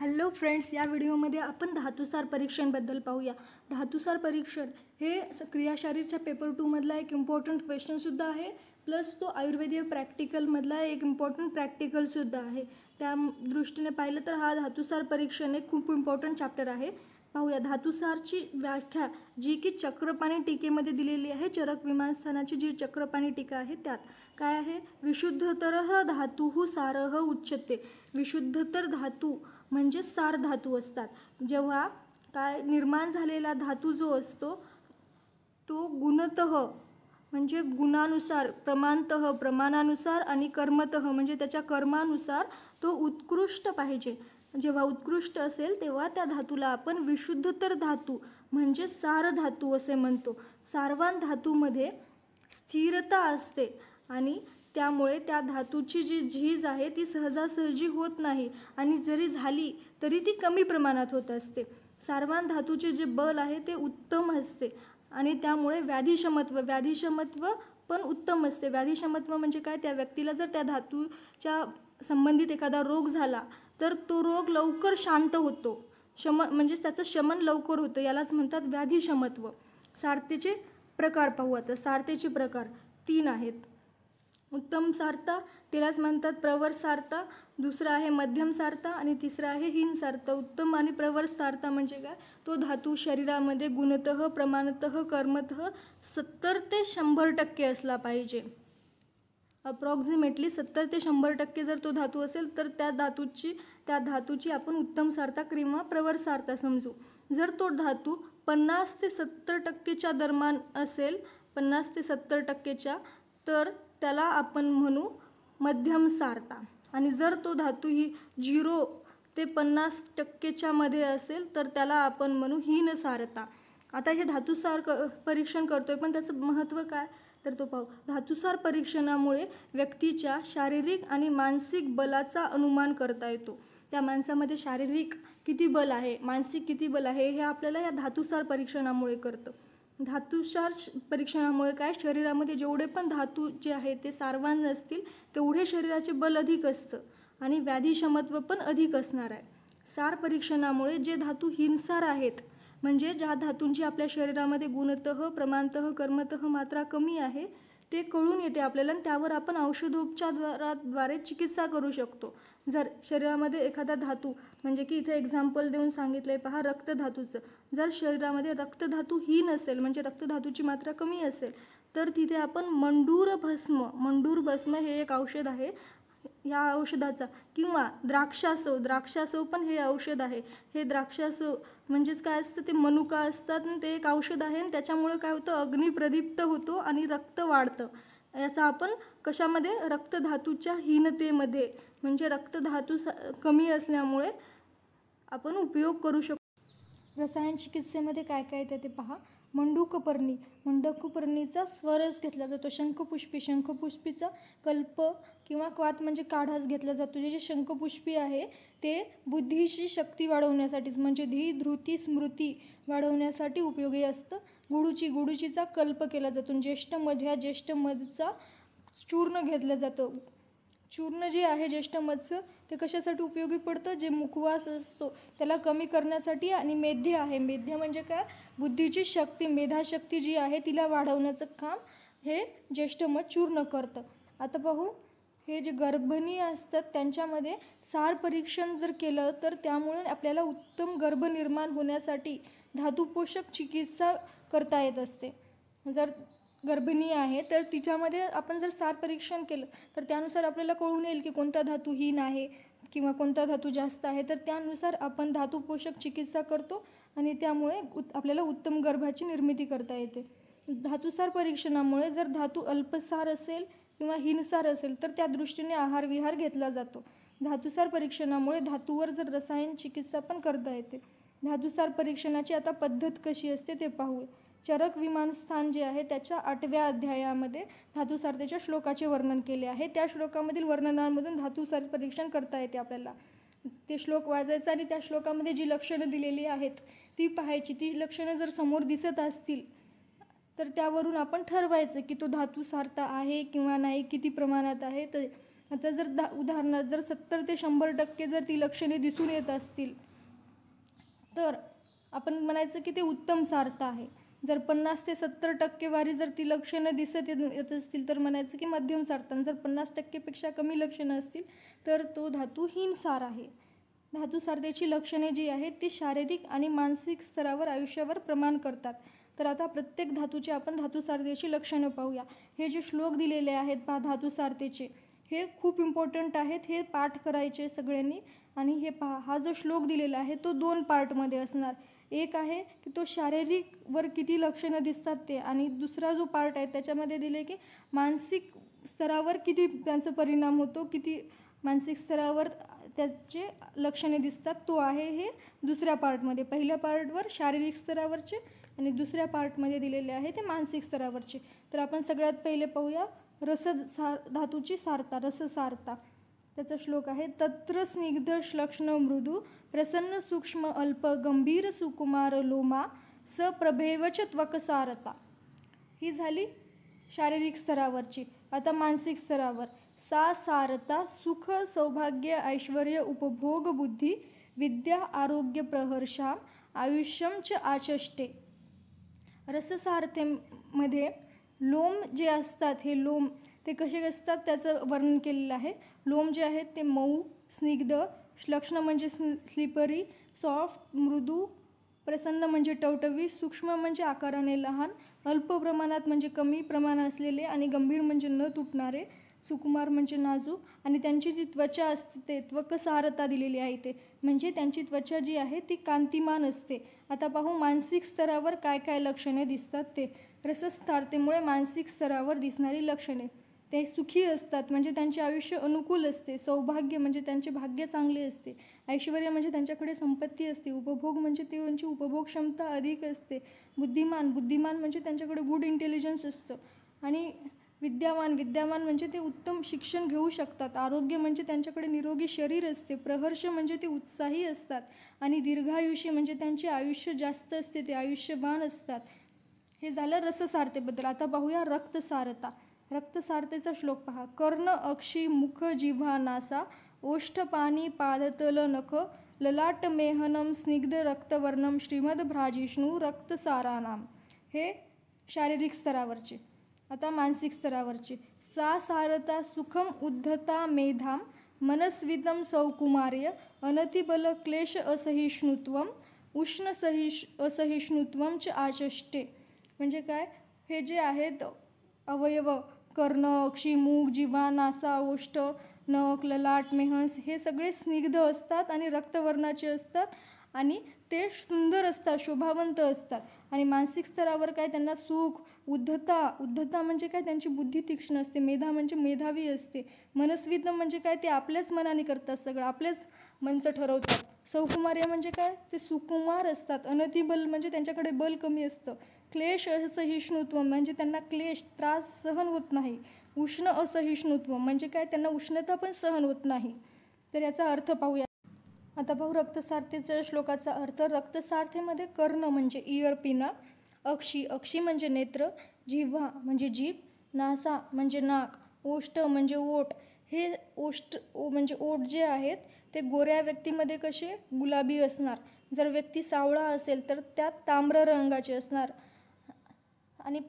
Hello friends, या व्हिडिओमध्ये आपण धातुसार परीक्षणबद्दल पाहूया. धातुसार परीक्षण हे क्रियाशारीरच्या पेपर 2 मधला एक इम्पॉर्टंट क्वेश्चनसुद्धा आहे, प्लस तो आयुर्वेदीय प्रॅक्टिकलमधला एक इम्पॉर्टंट प्रॅक्टिकलसुद्धा आहे. त्या दृष्टीने पाहिलं तर हा धातुसार परीक्षण एक खूप इम्पॉर्टंट चॅप्टर आहे. पाहूया धातुसारची व्याख्या जी की चक्रपाणी टीकेमध्ये दिलेली आहे. चरक विमानस्थानाची जी चक्रपाणी टीका आहे त्यात काय आहे, विशुद्धतर धातुः सारः उच्यते. विशुद्धतर धातू म्हणजे सार धातू असतात. जेव्हा काय निर्माण झालेला धातू जो असतो तो गुणतः म्हणजे गुणानुसार, प्रमाणतः प्रमाणानुसार आणि कर्मतः म्हणजे त्याच्या कर्मानुसार तो उत्कृष्ट पाहिजे. जेव्हा उत्कृष्ट असेल तेव्हा त्या धातूला आपण विशुद्धतर धातू म्हणजे सार धातू असे म्हणतो. सारवान धातूमध्ये स्थिरता असते आणि त्यामुळे त्या धातूची जी झीज आहे ती सहजासहजी होत नाही आणि जरी झाली तरी ती कमी प्रमाणात होत असते. सारवान धातूचे जे बल आहे ते उत्तम असते आणि त्यामुळे व्याधिशमत्व पण उत्तम असते. व्याधिशमत्व म्हणजे काय, त्या व्यक्तीला जर त्या धातूच्या संबंधित एखादा रोग झाला तर तो रोग लवकर शांत होतो. म्हणजे त्याचं शमन लवकर होतं, यालाच म्हणतात व्याधिशमत्व. सारतेचे प्रकार पाहू आता. सारतेचे प्रकार 3 आहेत. उत्तम सारता, त्यालाच म्हणतात प्रवर सारता, दुसरा आहे मध्यम सारता आणि तिसरा आहे हीन सारता. उत्तम आणि प्रवर सारता म्हणजे काय, तो धातू शरीरामध्ये गुणतः प्रमाणतः कर्मतः 70 ते 100% असला पाहिजे. अप्रॉक्सिमेटली 70 ते 100% जर तो धातू असेल तर त्या धातूची आपण उत्तम सारता किंवा प्रवर सारता समजू. जर तो धातू 50 ते 70% दरम्यान असेल, 50 ते 70% तर त्याला आपण म्हणू मध्यम सारता. आणि जर तो धातू ही 0 ते 50% मध्ये असेल तर त्याला आपण म्हणू हीन सारता. आता हे धातुसार परीक्षण करतोय पण त्याचं महत्त्व काय तर तो पाहू. धातुसार परीक्षणामुळे व्यक्तीच्या शारीरिक आणि मानसिक बलाचा अनुमान करता येतो. त्या माणसामध्ये शारीरिक किती बल आहे, मानसिक किती बल आहे हे आपल्याला या धातुसार परीक्षणामुळे कळतं. धातुसार परीक्षणामुळे काय, शरीरामध्ये जेवढे पण धातू जे आहे ते सारवान असतील तेवढे शरीराचे बल अधिक असतं आणि व्याधिशमत्व पण अधिक असणार आहे. सार परीक्षणामुळे जे धातू हिंसार आहेत म्हणजे ज्या धातूंची आपल्या शरीरामध्ये गुणतः प्रमाणतः कर्मतः मात्रा कमी आहे ते कळून येते आपल्याला आणि त्यावर आपण औषधोपचाराद्वारे चिकित्सा करू शकतो. जर शरीरामध्ये एखादा धातू म्हणजे की इथे एक्झाम्पल देऊन सांगितलंय पहा रक्तधातूचं. जर शरीरामध्ये रक्तधातू हीन असेल म्हणजे रक्तधातूची मात्रा कमी असेल तर तिथे आपण मंडूर भस्म हे एक औषध आहे. या औषधाचा किंवा द्राक्षासव पण हे औषध आहे. हे द्राक्षासव म्हणजेच काय असतं, ते मनुका असतात आणि ते एक औषध आहे आणि त्याच्यामुळे काय होतं, अग्निप्रदीप्त होतो आणि रक्त वाढतं. याचा आपण कशामध्ये, रक्तधातूच्या हीनतेमध्ये म्हणजे रक्तधातू कमी असल्यामुळे आपण उपयोग करू शकतो. रसायन चिकित्सेमध्ये काय काय येतं ते पहा. मंडूकपर्णीचा स्वरस घेतला जातो. शंखपुष्पीचा कल्प किंवा क्वाथ म्हणजे काढाच घेतला जातो. जे शंखपुष्पी आहे ते बुद्धीची शक्ती वाढवण्यासाठीच म्हणजे धी धृती स्मृती वाढवण्यासाठी उपयोगी असतं. गुडूचीचा कल्प केला जातो. ज्येष्ठ मधचा चूर्ण घेतलं जातं. चूर्ण जे आहे ज्येष्ठ मधचं ते कशासाठी उपयोगी पडतं, जे मुखवास असतो त्याला कमी करण्यासाठी. आणि मेध्य म्हणजे काय, बुद्धीची शक्ती, मेधाशक्ती जी आहे तिला वाढवण्याचं काम हे ज्येष्ठ मध चूर्ण करतं. आता पाहू, हे जे गर्भिणी असतात त्यांच्यामध्ये सार परीक्षण जर केलं तर त्यामुळे आपल्याला उत्तम गर्भ निर्माण होण्यासाठी धातुपोषक चिकित्सा करता येत असते. जर गर्भिणी आहे तर तिच्यामध्ये आपण जर सार परीक्षण केलं तर त्यानुसार आपल्याला कळून येईल की कोणता धातू हीन आहे किंवा कोणता धातू जास्त आहे. तर त्यानुसार आपण धातुपोषक चिकित्सा करतो आणि त्यामुळे आपल्याला उत्तम गर्भाची निर्मिती करता येते. धातुसार परीक्षणामुळे जर धातू अल्पसार असेल किंवा हीनसार असेल तर त्या दृष्टीने आहार विहार घेतला जातो. धातुसार परीक्षणामुळे धातूवर जर रसायन चिकित्सा पण करता येते. धातुसार परीक्षणाची आता पद्धत कशी असते ते पाहू. चरक विमानस्थान जे आहे त्याच्या 8व्या अध्यायामध्ये धातुसारतेच्या श्लोकाचे वर्णन केले आहे. त्या श्लोकामधील वर्णनांमधून धातुसार परीक्षण करता येते आपल्याला. ते श्लोक वाचायचं आणि त्या श्लोकामध्ये जी लक्षणं दिलेली आहेत ती पाहायची. ती लक्षणं जर समोर दिसत असतील तर त्यावरून आपण ठरवायचं की तो धातुसारता आहे किंवा नाही, किती प्रमाणात आहे. तर आता जर उदाहरणार्थ जर 70 ते 100% जर ती लक्षणे दिसून येत असतील तर आपण म्हणायचं की ते उत्तम सार्थ आहे. जर 50 ते 70% जर ती लक्षणं दिसत येत असतील तर म्हणायचं की मध्यम सार्थ. जर 50%पेक्षा कमी लक्षणं असतील तर तो धातू हीनसार आहे. धातू सारतेची लक्षणे जी आहेत ती शारीरिक आणि मानसिक स्तरावर आयुष्यावर प्रमाण करतात. तर आता प्रत्येक धातूचे आपण धातू सारतेची लक्षणं पाहूया. हे जे श्लोक दिलेले आहेत पहा धातू सारतेचे, हे खूप इम्पॉर्टंट आहेत. हे पाठ करायचे सगळ्यांनी. आणि हे पहा, हा जो श्लोक दिलेला आहे तो 2 पार्टमध्ये असणार. एक आहे की तो शारीरिकवर किती लक्षणं दिसतात ते, आणि दुसरा जो पार्ट आहे त्याच्यामध्ये दिले की मानसिक स्तरावर किती त्यांचा परिणाम होतो, किती मानसिक स्तरावर त्याचे लक्षणे दिसतात, तो आहे हे दुसऱ्या पार्टमध्ये. पहिल्या पार्टवर शारीरिक स्तरावरचे आणि दुसऱ्या पार्टमध्ये दिलेले आहे ते मानसिक स्तरावरचे. तर आपण सगळ्यात पहिले पाहूया धातूची सारता, रससारता. त्याचा श्लोक आहे, तत्र स्निग्ध श्लक्ष्ण मृदू प्रसन्न सूक्ष्म अल्प गंभीर सुकुमार लोमा स प्रभेवच त्वकसारता. ही झाली शारीरिक स्तरावरची. आता मानसिक स्तरावर, सा सारता सुख सौभाग्य ऐश्वर्य उपभोग बुद्धी विद्या आरोग्य प्रहर्षाम आयुष्यम च आचष्टे. रससारतेमध्ये लोम जे असतात, हे लोम ते कसे असतात त्याचं वर्णन केलेलं आहे. लोम जे आहेत ते मऊ, स्निग्ध, श्लक्ष्ण म्हणजे स्लिपरी, सॉफ्ट, मृदू, प्रसन्न म्हणजे टवटवी, सूक्ष्म म्हणजे आकाराने लहान, अल्प प्रमाणात म्हणजे कमी प्रमाण असलेले, आणि गंभीर म्हणजे न तुटणारे, सुकुमार म्हणजे नाजूक. आणि त्यांची जी त्वचा असते, त्वकसारता दिलेली आहे ते म्हणजे त्यांची त्वचा जी आहे ती कांतिमान असते. आता पाहू मानसिक स्तरावर काय काय लक्षणे दिसतात ते. रससारतेमुळे मानसिक स्तरावर दिसणारी लक्षणे, ते सुखी असतात म्हणजे त्यांचे आयुष्य अनुकूल असते, सौभाग्य म्हणजे त्यांचे भाग्य चांगले असते, ऐश्वर्य म्हणजे त्यांच्याकडे संपत्ती असते, उपभोग म्हणजे त्यांची उपभोग क्षमता अधिक असते, बुद्धिमान म्हणजे त्यांच्याकडे गुड इंटेलिजन्स असतं, आणि विद्यावान म्हणजे ते उत्तम शिक्षण घेऊ शकतात, आरोग्य म्हणजे त्यांच्याकडे निरोगी शरीर असते, प्रहर्ष म्हणजे ते उत्साही असतात, आणि दीर्घायुष्य म्हणजे त्यांचे आयुष्य जास्त असते, ते आयुष्यवान असतात. हे झालं रससारतेबद्दल. आता पाहूया रक्तसारता. रक्तसारतेचा श्लोक पहा, कर्ण अक्षी मुख जिव्हा नासा ओष्ठ पाणी पादतल नख ललाट मेहनम स्निग्ध रक्तवर्णम श्रीमद्भ्राजिष्णू रक्तसारानाम. हे शारीरिक स्तरावरचे. आता मानसिक स्तरावरचे, सा सारता सुखम उद्धता मेधाम मनस्वितम सौकुमार्य अनतिबल क्लेश असहिष्णुत्वम उष्ण असहिष्णुत्वम च आचष्टे. म्हणजे काय, हे जे आहेत अवयव, कर्ण, अक्षी, मूग, जिव्हा, नासा, ओष्ठ, नख, ललाट, मेहस, हे सगळे स्निग्ध असतात आणि रक्तवर्णाचे असतात, आणि ते सुंदर असतात, शोभावंत असतात. आणि मानसिक स्तरावर काय, त्यांना सुख, उद्धता म्हणजे काय, त्यांची बुद्धी तीक्ष्ण असते, मेधा म्हणजे मेधावी असते, मनस्वित म्हणजे काय, ते आपल्याच मनाने करतात, सगळं आपल्याच मनचं ठरवतात, सौकुमार्य म्हणजे काय, ते सुकुमार असतात, अनतिबल म्हणजे त्यांच्याकडे बल कमी असतं, क्लेश असहिष्णुत्व म्हणजे त्यांना क्लेश, त्रास सहन होत नाही, उष्ण असहिष्णुत्व म्हणजे काय, त्यांना उष्णता पण सहन होत नाही. तर याचा अर्थ पाहूया. आता पाहू रक्तसारतेच्या श्लोकाचा अर्थ. रक्तसारतेमध्ये कर्ण म्हणजे इयर, पिना, अक्षी म्हणजे नेत्र, जिव्हा म्हणजे जीभ, नासा म्हणजे नाक, ओष्ठ म्हणजे ओठ. हे म्हणजे ओठ जे आहेत ते गोऱ्या व्यक्तीमध्ये कसे गुलाबी असणार, जर व्यक्ती सावळा असेल तर त्यात तांब्र रंगाचे असणार, आणि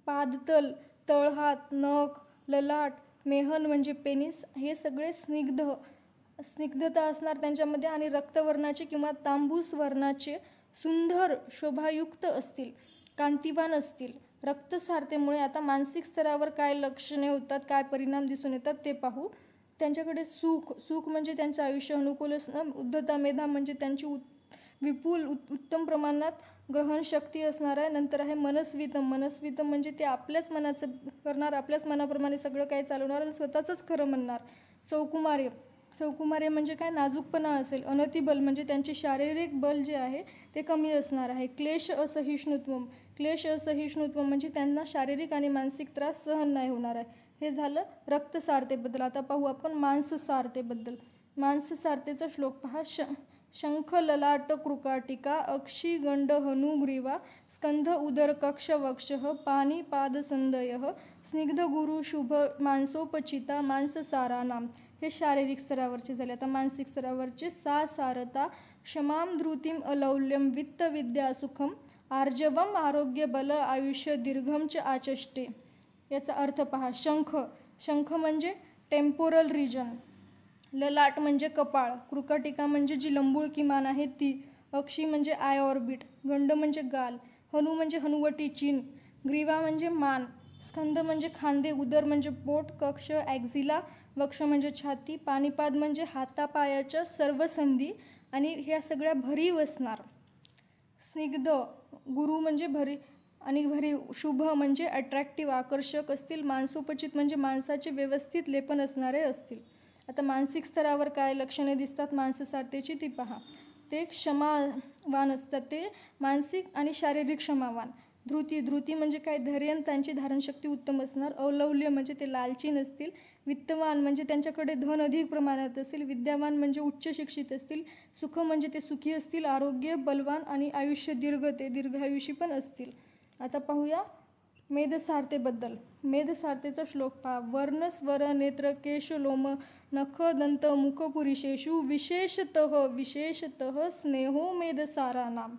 पादतल, तळहात, नख, ललाट, मेहन म्हणजे पेनिस, हे सगळे स्निग्धता असणार त्यांच्यामध्ये, आणि रक्तवर्णाचे किंवा तांबूस वर्णाचे, सुंदर शोभायुक्त असतील, कांतिवान असतील. रक्तसारतेमुळे आता मानसिक स्तरावर काय लक्षणे होतात, काय परिणाम दिसून येतात ते पाहू. त्यांच्याकडे सुख म्हणजे त्यांचं आयुष्य अनुकूल असणं, उद्धता, मेधा म्हणजे त्यांची विपुल उत्तम प्रमाणात ग्रहणशक्ती असणार आहे. नंतर आहे मनस्वितम म्हणजे ते आपल्याच मनाचं करणार, आपल्याच मनाप्रमाणे सगळं काही चालवणार आणि स्वतःचंच खरं म्हणणार. सौकुमार्य म्हणजे काय, नाजूकपणा असेल. अनतिबल म्हणजे त्यांचे शारीरिक बल जे आहे ते कमी असणार आहे. क्लेश असहिष्णुत्व म्हणजे त्यांना शारीरिक आणि मानसिक त्रास सहन नाही होणार आहे. हे झालं रक्तसारतेबद्दल. आता पाहू आपण मांससारतेबद्दल. मांससारतेचा श्लोक पहा. शंख ललाट कृकाटिका अक्षी गंड हनुग्रीवा स्कंध उदर कक्ष वक्षः पाणी पाद संदयः स्निग्ध गुरु शुभ मांसोपचिता मांससारा नाम. हे शारीरिक स्तरावरचे झाले. आता मानसिक स्तरावरचे सारता क्षमाम धृतीम अलौल्यम वित्त विद्या सुखम आर्जवम आरोग्य बल आयुष्य दीर्घम च आचष्टे. याचा अर्थ पहा. शंख, शंख म्हणजे टेम्पोरल रिजन. ललाट म्हणजे कपाळ. कृकटिका म्हणजे जी लंबुळकी मान आहे ती. अक्षी म्हणजे आय ऑर्बिट. गंड म्हणजे गाल. हनु म्हणजे हनुवटी चिन. ग्रीवा म्हणजे मान. स्कंद म्हणजे खांदे. उदर म्हणजे पोट. कक्ष ॲक्झिला. वक्ष म्हणजे छाती. पाणीपाद म्हणजे हातापायाच्या सर्व संधी आणि ह्या सगळ्या भरीव असणार. स्निग्ध गुरु म्हणजे भरीव. शुभ म्हणजे अट्रॅक्टिव्ह आकर्षक असतील. मांसोपचित म्हणजे मांसाचे व्यवस्थित लेपन असणारे असतील. आता मानसिक स्तरावर काय लक्षणे दिसतात मानससारतेची ती पहा. ते क्षमावान असतात. ते मानसिक आणि शारीरिक क्षमावान. धृती म्हणजे काय धैर्य, त्यांची धारणशक्ती उत्तम असणार. औलौल्य म्हणजे ते लालची नसतील. वित्तवान म्हणजे त्यांच्याकडे धन अधिक प्रमाणात असेल. विद्यावान म्हणजे उच्च शिक्षित असतील. सुख म्हणजे ते सुखी असतील. आरोग्य बलवान आणि आयुष्य दीर्घ, ते दीर्घायुषी पण असतील. आता पाहूया मेधसारतेबद्दल. मेधसारतेचा श्लोक पहा. वर्ण स्वर नेत्र केश लोम नख दंत मुख पुरुषेषु विशेषतः स्नेहो मेधसारा नाम.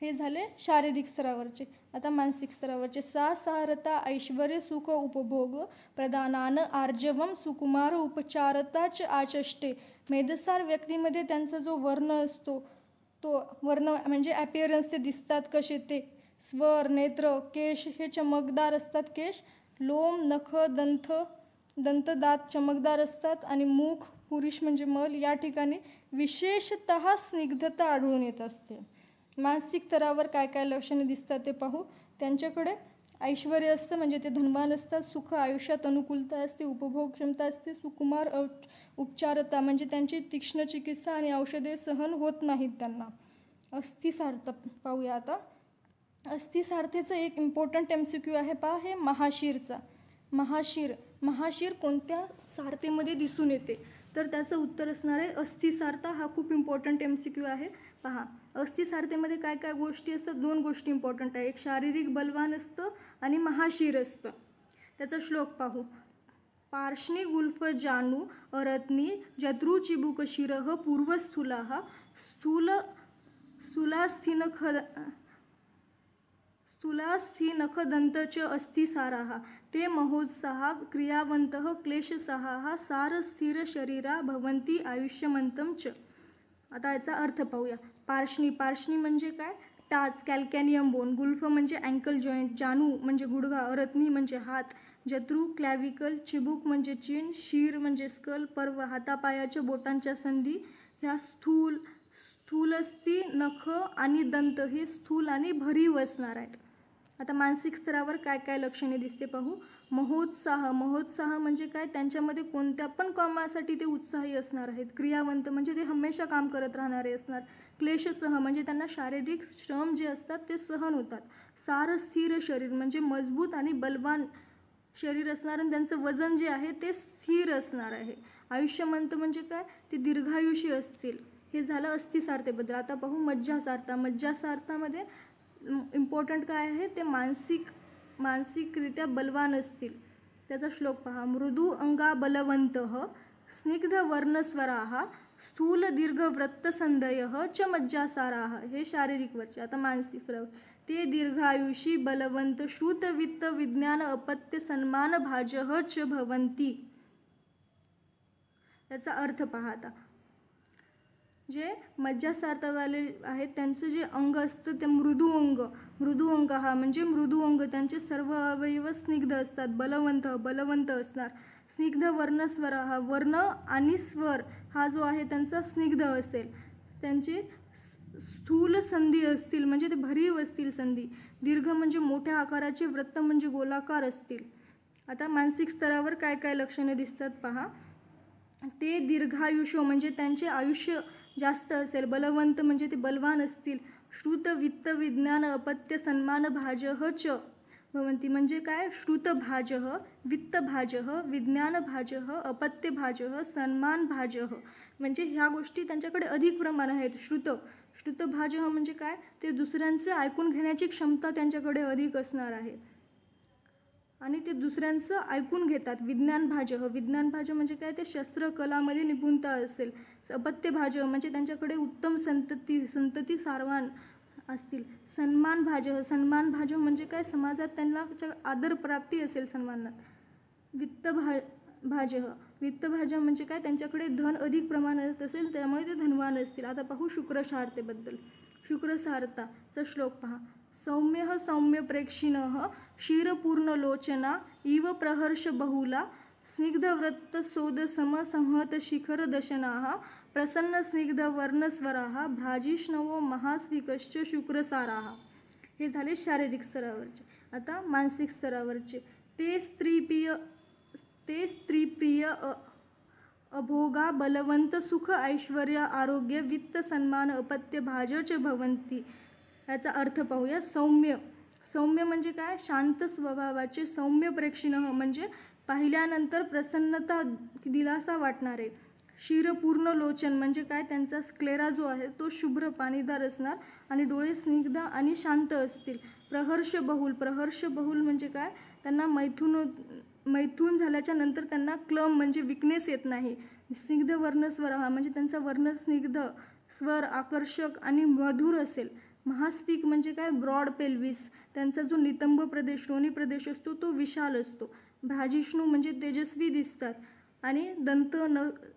हे झाले शारीरिक स्तरावरचे. आता मानसिक स्तरावरचे सारता ऐश्वर्य सुख उपभोग प्रदानान आर्जवम सुकुमार उपचारताच आचष्टे. मेधसार व्यक्तीमध्ये त्यांचा जो वर्ण असतो तो वर्ण म्हणजे ॲपिअरन्स, ते दिसतात कसे ते. स्वर नेत्र केश हे चमकदार असतात केश. लोम नख दंत दात चमकदार असतात आणि मुख पुरुष म्हणजे मल या ठिकाणी विशेषतः स्निग्धता आढळून येत असते. मानसिक स्तरावर काय काय लक्षणे दिसतात ते पाहू. त्यांच्याकडे ऐश्वर्य असतं म्हणजे ते धनवान असतात. सुख आयुष्यात अनुकूलता असते. उपभोग क्षमता असते. सुकुमार उपचारता म्हणजे त्यांची तीक्ष्ण चिकित्सा आणि औषधे सहन होत नाहीत त्यांना. अस्थिसारता पाहूया आता. अस्थिसारतेचं एक इम्पॉर्टंट MCQ आहे पहा. हे महाशीरचा. महाशीर कोणत्या सारतेमध्ये दिसून येते तर त्याचं उत्तर असणार आहे अस्थिसारता. हा खूप इम्पॉर्टंट MCQ आहे पहा. अस्थिसारतेमध्ये काय काय गोष्टी असतात. 2 गोष्टी इम्पॉर्टंट आहे. एक शारीरिक बलवान असतं आणि महाशीर असतं. त्याचा श्लोक पाहू. पार्ष्णी गुल्फ जानू अरत्नी जत्रू चिबुक शिरः पूर्वस्थूलाः स्थूलास्थिनखदंत च अस्थिसाराः ते महोत्साहा क्रियावन्तः क्लेशसहाः सारस्थिर शरीरा भवन्ति आयुष्यमंतं च. आता याचा अर्थ पाहूया. पार्ष्णी म्हणजे काय. टाच कॅल्कॅनियम बोन. गुल्फ म्हणजे अँकल जॉईंट. जानू म्हणजे गुडघा. अरत्नी म्हणजे हात. जत्रू क्लॅविकल. चिबूक म्हणजे चिन. शीर म्हणजे स्कल पर्व हातापायाच्या बोटांच्या संधी. ह्या स्थूलस्थी नख आणि दंत हे स्थूल आणि भरीव असणार आहेत. आता मानसिक स्तरावर काय काय लक्षणे दिसते पाहू. महोत्साह म्हणजे काय. त्यांच्यामध्ये कोणत्या पण कामासाठी ते उत्साही असणार आहेत. क्रियावंत म्हणजे ते हमेशा काम करत राहणारे असणार. क्लेशसह म्हणजे त्यांना शारीरिक श्रम जे असतात ते सहन होतात. सार स्थिर शरीर म्हणजे मजबूत आणि बलवान शरीर असणार आणि त्यांचं वजन जे आहे ते स्थिर असणार आहे. आयुष्यमंत म्हणजे काय. ते दीर्घायुषी असतील. हे झालं अस्थिसारतेबद्दल. आता पाहू मज्जासारता. मज्जासारतामध्ये इम्पॉर्टंट काय आहे ते मानसिकरित्या बलवान असतील. त्याचा श्लोक पहा. मृदू अंगा बलवंतः स्निग्ध वर्णस्वराः स्थूल दीर्घ वृत्तसंधयः च मज्जासाराः. हे शारीरिक वरचे. आता मानसिक स्तरावर. ते दीर्घायुषी बलवंत श्रुत वित्त विज्ञान अपत्य सन्मान भाजः च भवन्ति. याचा अर्थ पहा. आता जे मज्जासारतावाले आहेत त्यांचं जे अंग असतं ते मृदू अंग हा म्हणजे मृदू अंग. त्यांचे सर्व अवयव स्निग्ध असतात. बलवंत असणार. स्निग्ध वर्णस्वर हा वर्ण आणि स्वर हा जो आहे त्यांचा स्निग्ध असेल. त्यांचे स्थूल संधी असतील म्हणजे ते भरीव असतील संधी. दीर्घ म्हणजे मोठ्या आकाराचे. वृत्त म्हणजे गोलाकार असतील. आता मानसिक स्तरावर काय काय लक्षणे दिसतात पहा. ते दीर्घायुष्य म्हणजे त्यांचे आयुष्य जास्त असेल. बलवंत म्हणजे ते बलवान असतील. श्रुत वित्त विज्ञान अपत्य सन्मान भाजः च भवन्ति म्हणजे काय. श्रुत भाजः वित्त भाजः विज्ञान भाजः अपत्य भाजः सन्मान भाजः म्हणजे ह्या गोष्टी त्यांच्याकडे अधिक प्रमाण आहेत. श्रुत भाजः म्हणजे काय. ते दुसऱ्यांचं ऐकून घेण्याची क्षमता त्यांच्याकडे अधिक असणार आहे. आणि ते दुसऱ्यांचं ऐकून घेतात. विज्ञानभाजः, विज्ञानभाजः म्हणजे काय, ते शस्त्रकलामध्ये निपुणता असेल. अपत्यभाजः म्हणजे त्यांच्याकडे उत्तम संतती सारवान असतील. सन्मानभाजः, सन्मानभाजः म्हणजे काय, समाजात त्यांना आदर प्राप्ती असेल सन्मानात. वित्तभाजः, वित्तभाजः म्हणजे काय, त्यांच्याकडे धन अधिक प्रमाणात असेल, त्यामुळे ते धनवान असतील. आता पाहू शुक्रसारतेबद्दल. शुक्रसारताचा श्लोक पहा. सौम्यः सौम्य प्रेक्षिणः क्षीरपूर्णलोचना इव प्रहर्ष बहुला स्निग्धव्रतसोदसम संहत शिखर दशनाः प्रसन्न स्निग्ध वर्णस्वराः भ्राजिष्णवो महास्विकश्च शुक्रसाराः. हे झाले शारीरिक स्तरावरचे. आता मानसिक स्तरावरचे. ते स्त्रीप्रिय अभोगा बलवंत सुख ऐश्वर्य आरोग्य वित्त सन्मान अपत्य भाजच भवंती. याचा अर्थ पाहूया. सौम्य, सौम्य म्हणजे काय, शांत स्वभावाचे. सौम्य प्रेक्षिणः म्हणजे पाहिल्यानंतर प्रसन्नता दिलासा वाटणारे. क्षीरपूर्ण लोचन म्हणजे काय, त्यांचा स्क्लेरा जो आहे तो शुभ्र पाणीदार असणार आणि डोळे स्निग्ध आणि शांत असतील. प्रहर्ष बहुल, प्रहर्ष बहुल म्हणजे काय, त्यांना मैथून झाल्याच्या नंतर त्यांना क्लम म्हणजे विकनेस येत नाही. स्निग्ध वर्णस्वर म्हणजे त्यांचा वर्ण स्निग्ध, स्वर आकर्षक आणि मधुर असेल. महास्फिक म्हणजे काय, ब्रॉड पेल्विस, त्यांचा जो नितंब प्रदेश रोनी प्रदेश असतो तो विशाल असतो. भ्राजिष्णू म्हणजे तेजस्वी दिसतात. आणि दंत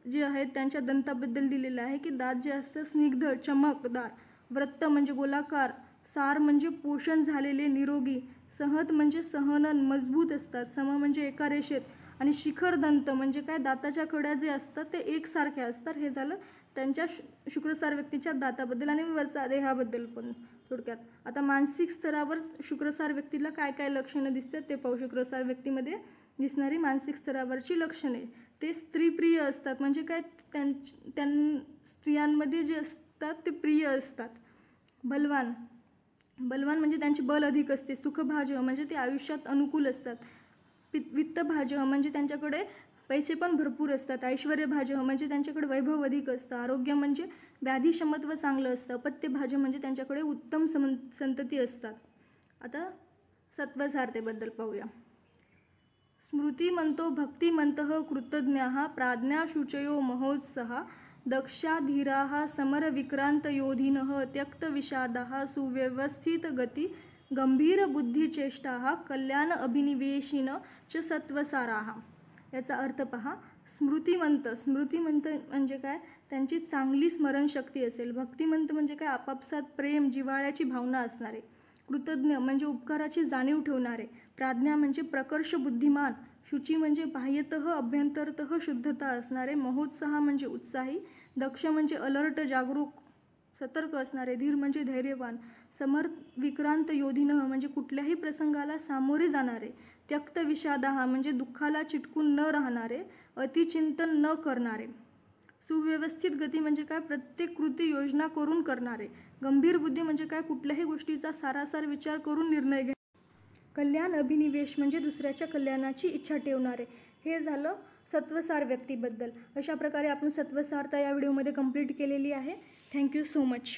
जे आहेत त्यांच्या दंताबद्दल दिलेलं आहे की दात जे असतं स्निग्ध चमकदार. वृत्त म्हणजे गोलाकार. सार म्हणजे पोषण झालेले निरोगी. सहत म्हणजे सहनन मजबूत असतात. सम म्हणजे एका रेषेत. आणि शिखर दंत म्हणजे काय, दाताच्या कड्या जे असतात ते एकसारख्या असतात. हे झालं त्यांच्या शुक्रसार व्यक्तीच्या दाताबद्दल आणि वरचा देहाबद्दल पण थोडक्यात. आता मानसिक स्तरावर शुक्रसार व्यक्तीला काय काय लक्षणं दिसतात ते पाहू. शुक्रसार व्यक्तीमध्ये दिसणारी मानसिक स्तरावरची लक्षणे. ते स्त्रीप्रिय असतात म्हणजे काय, स्त्रियांमध्ये जे असतात ते प्रिय असतात. बलवान, बलवान म्हणजे त्यांची बल अधिक असते. सुखभाजः म्हणजे ते आयुष्यात अनुकूल असतात. वित्तभाजः म्हणजे त्यांच्याकडे पैसे पण भरपूर असतात. ऐश्वर्यभाजः म्हणजे त्यांच्याकडे वैभव अधिक असतं. आरोग्य म्हणजे व्याधीक्षमत्व चांगलं असतं. अपत्यभाजः म्हणजे त्यांच्याकडे उत्तम संतती असतात. आता सत्वसारतेबद्दल पाहूया. स्मृतिमंतो भक्तिमंतः कृतज्ञाः प्राज्ञाशुचयो महोत्सहा दक्षाधीराः समरविक्रान्तयोधिनः त्यक्तविषादाः सुव्यवस्थितगती गंभीरबुद्धिचेष्टाः कल्याण अभिनिवेशिन च सत्वसाराः. याचा अर्थ पहा. स्मृतिमंत, स्मृतिमंत म्हणजे काय, त्यांची चांगली स्मरणशक्ती असेल. भक्तिमंत म्हणजे काय, आपापसात प्रेम जिव्हाळ्याची भावना असणारे. कृतज्ञ म्हणजे उपकाराची जाणीव ठेवणारे. प्राज्ञा म्हणजे प्रकर्ष बुद्धिमान. शुची म्हणजे बाह्यतः अभ्यंतरतः शुद्धता असणारे. महोत्साह म्हणजे उत्साही. दक्ष म्हणजे अलर्ट जागरूक सतर्क असणारे. धीर म्हणजे धैर्यवान. समर विक्रांत योधिनः म्हणजे कुठल्याही प्रसंगाला सामोरे जाणारे. त्यक्त विषादाः म्हणजे दुःखाला चिटकून न राहणारे. अतिचिंतन न करणारे. सुव्यवस्थित गती म्हणजे काय, प्रत्येक कृती योजना करून करणारे. गंभीर बुद्धी म्हणजे काय, कुठल्याही गोष्टीचा सारासार विचार करून निर्णय घ्या. कल्याण अभिनिवेश म्हणजे दुसऱ्याच्या कल्याणाची इच्छा ठेवणारे. हे झालं सत्वसार व्यक्तीबद्दल. अशा प्रकारे आपण सत्वसारता या व्हिडिओमध्ये कंप्लीट केलेली आहे. Thank you so much.